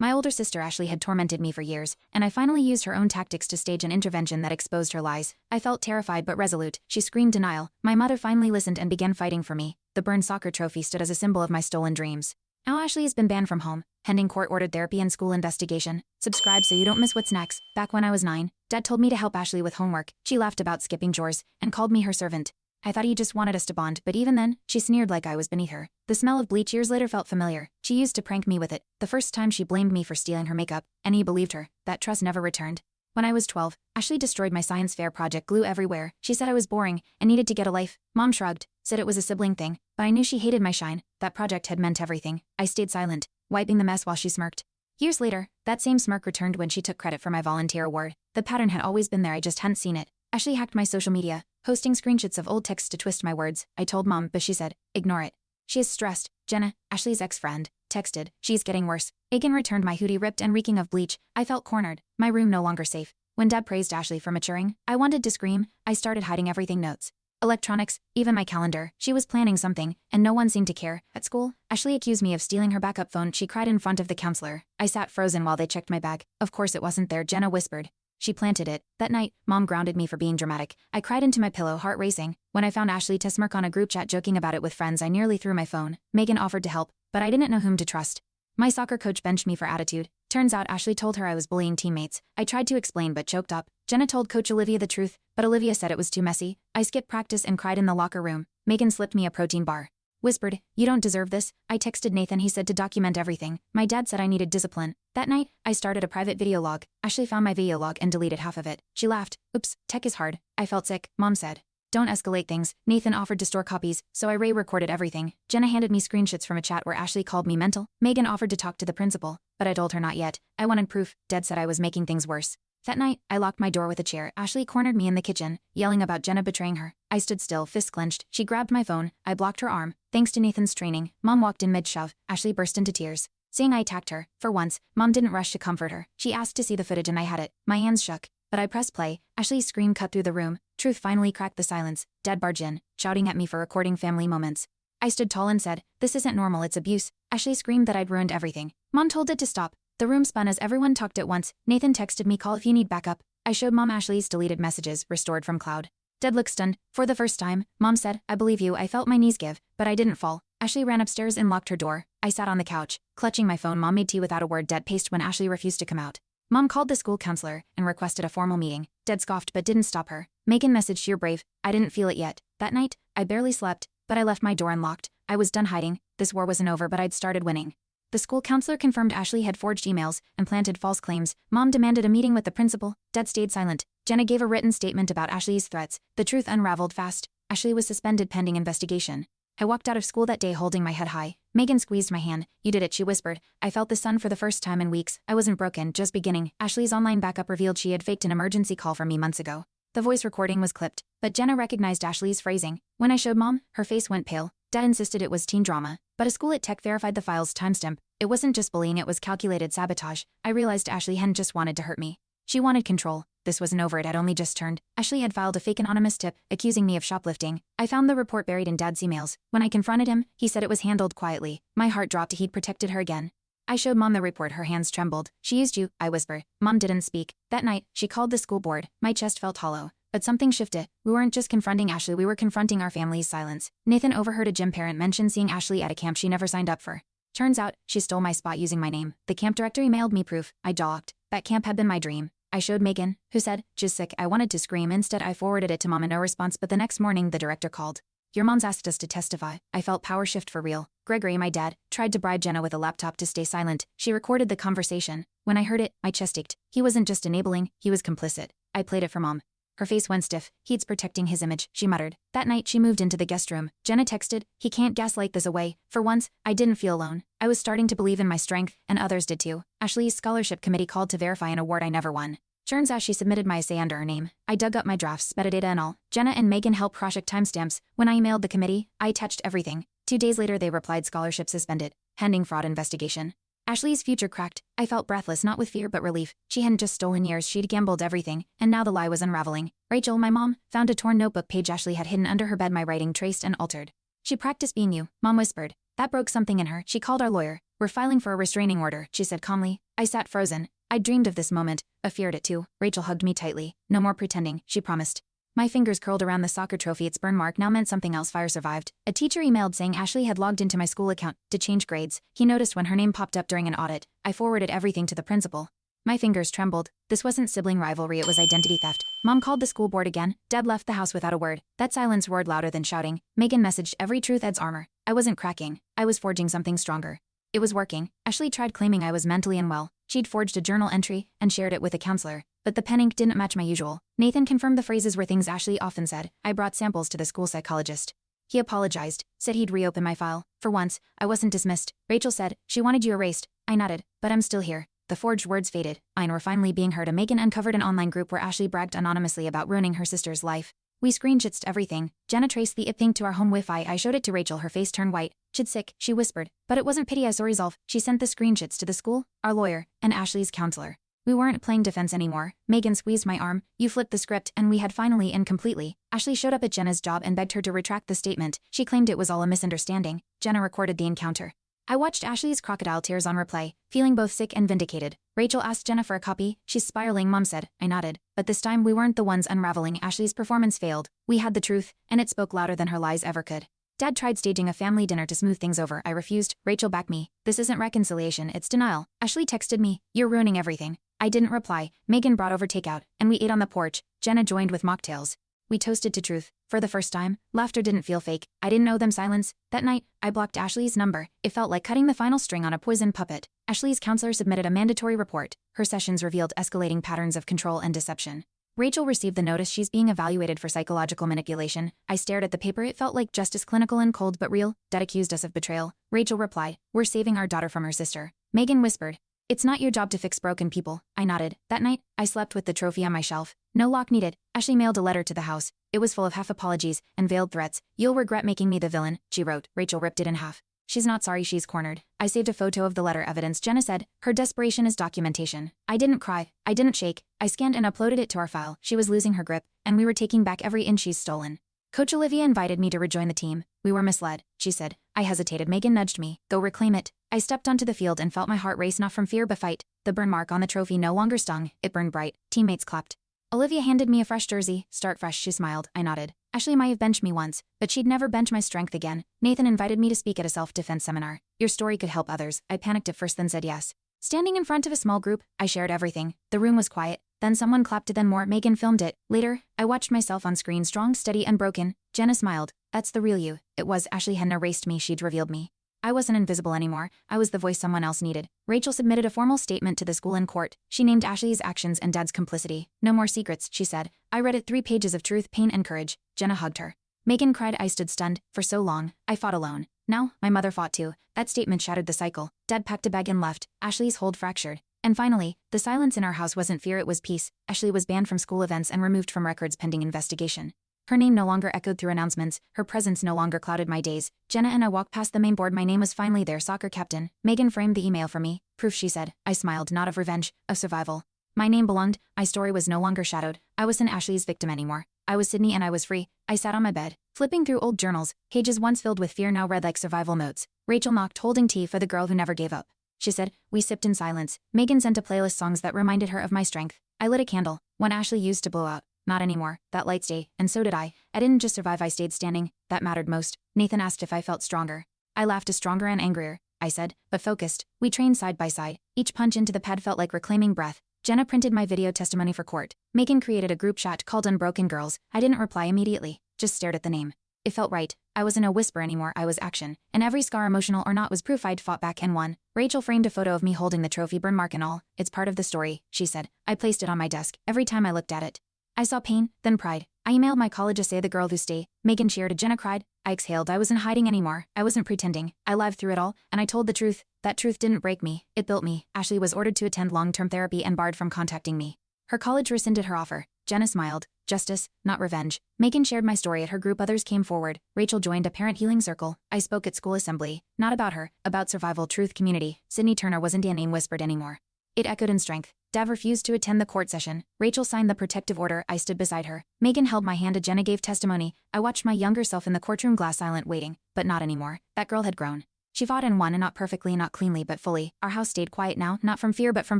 My older sister Ashley had tormented me for years, and I finally used her own tactics to stage an intervention that exposed her lies. I felt terrified but resolute. She screamed denial. My mother finally listened and began fighting for me. The burned soccer trophy stood as a symbol of my stolen dreams. Now Ashley has been banned from home, pending court-ordered therapy and school investigation. Subscribe so you don't miss what's next. Back when I was 9, Dad told me to help Ashley with homework. She laughed about skipping chores and called me her servant. I thought he just wanted us to bond, but even then, she sneered like I was beneath her. The smell of bleach years later felt familiar. She used to prank me with it. The first time she blamed me for stealing her makeup, and he believed her. That trust never returned. When I was 12, Ashley destroyed my science fair project glue everywhere. She said I was boring and needed to get a life. Mom shrugged, said it was a sibling thing, but I knew she hated my shine. That project had meant everything. I stayed silent, wiping the mess while she smirked. Years later, that same smirk returned when she took credit for my volunteer award. The pattern had always been there, I just hadn't seen it. Ashley hacked my social media, posting screenshots of old texts to twist my words. I told Mom, but she said, ignore it. She is stressed. Jenna, Ashley's ex-friend, texted, she's getting worse. Agan returned my hoodie ripped and reeking of bleach. I felt cornered. My room no longer safe. When Dad praised Ashley for maturing, I wanted to scream. I started hiding everything: notes, electronics, even my calendar. She was planning something, and no one seemed to care. At school, Ashley accused me of stealing her backup phone. She cried in front of the counselor. I sat frozen while they checked my bag. Of course it wasn't there, Jenna whispered. She planted it. That night, Mom grounded me for being dramatic. I cried into my pillow, heart racing. When I found Ashley to smirk on a group chat joking about it with friends, I nearly threw my phone. Megan offered to help, but I didn't know whom to trust. My soccer coach benched me for attitude. Turns out Ashley told her I was bullying teammates. I tried to explain but choked up. Jenna told Coach Olivia the truth, but Olivia said it was too messy. I skipped practice and cried in the locker room. Megan slipped me a protein bar. Whispered, you don't deserve this. I texted Nathan, he said to document everything. My dad said I needed discipline. That night, I started a private video log. Ashley found my video log and deleted half of it. She laughed. Oops, tech is hard. I felt sick. Mom said, don't escalate things. Nathan offered to store copies, so I recorded everything. Jenna handed me screenshots from a chat where Ashley called me mental. Megan offered to talk to the principal, but I told her not yet. I wanted proof. Dad said I was making things worse. That night, I locked my door with a chair. Ashley cornered me in the kitchen, yelling about Jenna betraying her. I stood still, fists clenched. She grabbed my phone. I blocked her arm. Thanks to Nathan's training, Mom walked in mid-shove. Ashley burst into tears, saying I attacked her. For once, Mom didn't rush to comfort her. She asked to see the footage and I had it. My hands shook, but I pressed play. Ashley's scream cut through the room. Truth finally cracked the silence. Dad barged in, shouting at me for recording family moments. I stood tall and said, this isn't normal, it's abuse. Ashley screamed that I'd ruined everything. Mom told it to stop. The room spun as everyone talked at once. Nathan texted me, call if you need backup. I showed Mom Ashley's deleted messages, restored from cloud. Dad looked stunned. For the first time, Mom said, I believe you. I felt my knees give, but I didn't fall. Ashley ran upstairs and locked her door. I sat on the couch, clutching my phone. Mom made tea without a word. Dad paced when Ashley refused to come out. Mom called the school counselor and requested a formal meeting. Dad scoffed but didn't stop her. Megan messaged, you're brave. I didn't feel it yet. That night, I barely slept, but I left my door unlocked. I was done hiding. This war wasn't over, but I'd started winning. The school counselor confirmed Ashley had forged emails and planted false claims. Mom demanded a meeting with the principal. Dad stayed silent. Jenna gave a written statement about Ashley's threats. The truth unraveled fast. Ashley was suspended pending investigation. I walked out of school that day holding my head high. Megan squeezed my hand. You did it, she whispered. I felt the sun for the first time in weeks. I wasn't broken, just beginning. Ashley's online backup revealed she had faked an emergency call from me months ago. The voice recording was clipped, but Jenna recognized Ashley's phrasing. When I showed Mom, her face went pale. Dad insisted it was teen drama, but a school at Tech verified the file's timestamp. It wasn't just bullying, it was calculated sabotage. I realized Ashley hadn't just wanted to hurt me. She wanted control. This wasn't over, it had only just turned. Ashley had filed a fake anonymous tip, accusing me of shoplifting. I found the report buried in Dad's emails. When I confronted him, he said it was handled quietly. My heart dropped. He'd protected her again. I showed Mom the report. Her hands trembled. She used you, I whispered. Mom didn't speak. That night, she called the school board. My chest felt hollow. But something shifted. We weren't just confronting Ashley, we were confronting our family's silence. Nathan overheard a gym parent mention seeing Ashley at a camp she never signed up for. Turns out, she stole my spot using my name. The camp director emailed me proof. I jaw-locked. That camp had been my dream. I showed Megan, who said, just sick. I wanted to scream. Instead, I forwarded it to Mom and no response, but the next morning the director called. Your mom's asked us to testify. I felt power shift for real. Gregory, my dad, tried to bribe Jenna with a laptop to stay silent. She recorded the conversation. When I heard it, my chest ached. He wasn't just enabling, he was complicit. I played it for Mom. Her face went stiff. He's protecting his image, she muttered. That night, she moved into the guest room. Jenna texted, he can't gaslight this away. For once, I didn't feel alone. I was starting to believe in my strength, and others did too. Ashley's scholarship committee called to verify an award I never won. Turns out she submitted my essay under her name. I dug up my drafts, metadata and all. Jenna and Megan helped project timestamps. When I emailed the committee, I attached everything. 2 days later they replied scholarship suspended, pending fraud investigation. Ashley's future cracked. I felt breathless, not with fear but relief. She hadn't just stolen years, she'd gambled everything, and now the lie was unraveling. Rachel, my mom, found a torn notebook page Ashley had hidden under her bed, my writing traced and altered. She practiced being you, Mom whispered. That broke something in her. She called our lawyer. We're filing for a restraining order, she said calmly. I sat frozen. I'd dreamed of this moment. I feared it too. Rachel hugged me tightly. No more pretending, she promised. My fingers curled around the soccer trophy. Its burn mark now meant something else. Fire survived. A teacher emailed saying Ashley had logged into my school account to change grades. He noticed when her name popped up during an audit. I forwarded everything to the principal. My fingers trembled. This wasn't sibling rivalry, it was identity theft. Mom called the school board again. Deb left the house without a word. That silence roared louder than shouting. Megan messaged every truth Ed's armor. I wasn't cracking. I was forging something stronger. It was working. Ashley tried claiming I was mentally unwell. She'd forged a journal entry and shared it with a counselor. But the pen ink didn't match my usual. Nathan confirmed the phrases were things Ashley often said. I brought samples to the school psychologist. He apologized, said he'd reopen my file. For once, I wasn't dismissed. Rachel said, she wanted you erased. I nodded, but I'm still here. The forged words faded. Mine were finally being heard. Megan uncovered an online group where Ashley bragged anonymously about ruining her sister's life. We screenshotsed everything. Jenna traced the IP link to our home Wi-Fi. I showed it to Rachel. Her face turned white. She's sick, she whispered. But it wasn't pity I saw resolve. She sent the screenshots to the school, our lawyer, and Ashley's counselor. We weren't playing defense anymore. Megan squeezed my arm. You flipped the script and we had finally and completely. Ashley showed up at Jenna's job and begged her to retract the statement. She claimed it was all a misunderstanding. Jenna recorded the encounter. I watched Ashley's crocodile tears on replay, feeling both sick and vindicated. Rachel asked Jenna for a copy. She's spiraling, Mom said. I nodded. But this time we weren't the ones unraveling. Ashley's performance failed. We had the truth, and it spoke louder than her lies ever could. Dad tried staging a family dinner to smooth things over. I refused. Rachel backed me. This isn't reconciliation, it's denial. Ashley texted me, you're ruining everything. I didn't reply. Megan brought over takeout, and we ate on the porch. Jenna joined with mocktails. We toasted to truth. For the first time, laughter didn't feel fake. I didn't owe them silence. That night, I blocked Ashley's number. It felt like cutting the final string on a poison puppet. Ashley's counselor submitted a mandatory report. Her sessions revealed escalating patterns of control and deception. Rachel received the notice she's being evaluated for psychological manipulation. I stared at the paper. It felt like justice, clinical and cold but real. Dad accused us of betrayal. Rachel replied, we're saving our daughter from her sister. Megan whispered, it's not your job to fix broken people. I nodded. That night, I slept with the trophy on my shelf. No lock needed. Ashley mailed a letter to the house. It was full of half apologies and veiled threats. You'll regret making me the villain, she wrote. Rachel ripped it in half. She's not sorry, she's cornered. I saved a photo of the letter evidence. Jenna said, her desperation is documentation. I didn't cry. I didn't shake. I scanned and uploaded it to our file. She was losing her grip, and we were taking back every inch she's stolen. Coach Olivia invited me to rejoin the team. We were misled, she said. I hesitated. Megan nudged me. Go reclaim it. I stepped onto the field and felt my heart race, not from fear but fight. The burn mark on the trophy no longer stung. It burned bright. Teammates clapped. Olivia handed me a fresh jersey. Start fresh, she smiled. I nodded. Ashley might have benched me once, but she'd never bench my strength again. Nathan invited me to speak at a self-defense seminar. Your story could help others. I panicked at first, then said yes. Standing in front of a small group, I shared everything. The room was quiet. Then someone clapped, then more. Megan filmed it. Later, I watched myself on screen, strong, steady, unbroken. Jenna smiled. That's the real you. It was. Ashley hadn't erased me, she'd revealed me. I wasn't invisible anymore. I was the voice someone else needed. Rachel submitted a formal statement to the school in court. She named Ashley's actions and Dad's complicity. No more secrets, she said. I read it, 3 pages of truth, pain, and courage. Jenna hugged her. Megan cried. I stood stunned. For so long, I fought alone. Now, my mother fought too. That statement shattered the cycle. Dad packed a bag and left. Ashley's hold fractured. And finally, the silence in our house wasn't fear, it was peace. Ashley was banned from school events and removed from records pending investigation. Her name no longer echoed through announcements. Her presence no longer clouded my days. Jenna and I walked past the main board. My name was finally there, soccer captain. Megan framed the email for me. Proof, she said. I smiled, not of revenge, of survival. My name belonged. My story was no longer shadowed. I wasn't Ashley's victim anymore. I was Sydney and I was free. I sat on my bed, flipping through old journals. Pages once filled with fear now read like survival notes. Rachel knocked, holding tea for the girl who never gave up. She said. We sipped in silence. Megan sent a playlist songs that reminded her of my strength. I lit a candle. One Ashley used to blow out. Not anymore. That light stayed, and so did I. I didn't just survive, I stayed standing. That mattered most. Nathan asked if I felt stronger. I laughed, as stronger and angrier, I said, but focused. We trained side by side. Each punch into the pad felt like reclaiming breath. Jenna printed my video testimony for court. Megan created a group chat called Unbroken Girls. I didn't reply immediately, just stared at the name. It felt right. I wasn't a whisper anymore, I was action. And every scar, emotional or not, was proof I'd fought back and won. Rachel framed a photo of me holding the trophy, burn mark and all. It's part of the story, she said. I placed it on my desk. Every time I looked at it, I saw pain, then pride. I emailed my college essay, The Girl Who Stayed. Megan cheered. Jenna cried. I exhaled. I wasn't hiding anymore. I wasn't pretending. I lived through it all, and I told the truth. That truth didn't break me. It built me. Ashley was ordered to attend long-term therapy and barred from contacting me. Her college rescinded her offer. Jenna smiled. Justice, not revenge. Megan shared my story at her group. Others came forward. Rachel joined a parent healing circle. I spoke at school assembly. Not about her, about survival, truth, community. Sydney Turner wasn't a name whispered anymore. It echoed in strength. Dav refused to attend the court session. Rachel signed the protective order. I stood beside her. Megan held my hand. Jenna gave testimony. I watched my younger self in the courtroom, glass silent, waiting. But not anymore. That girl had grown. She fought and won, and not perfectly, not cleanly, but fully. Our house stayed quiet now, not from fear but from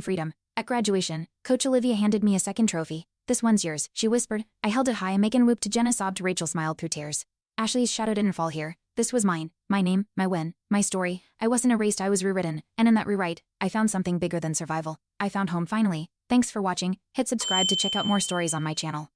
freedom. At graduation, Coach Olivia handed me a second trophy. This one's yours, she whispered. I held it high, and Megan whooped. Jenna sobbed. Rachel smiled through tears. Ashley's shadow didn't fall here. This was mine. My name, my win, my story. I wasn't erased, I was rewritten. And in that rewrite, I found something bigger than survival. I found home finally. Thanks for watching. Hit subscribe to check out more stories on my channel.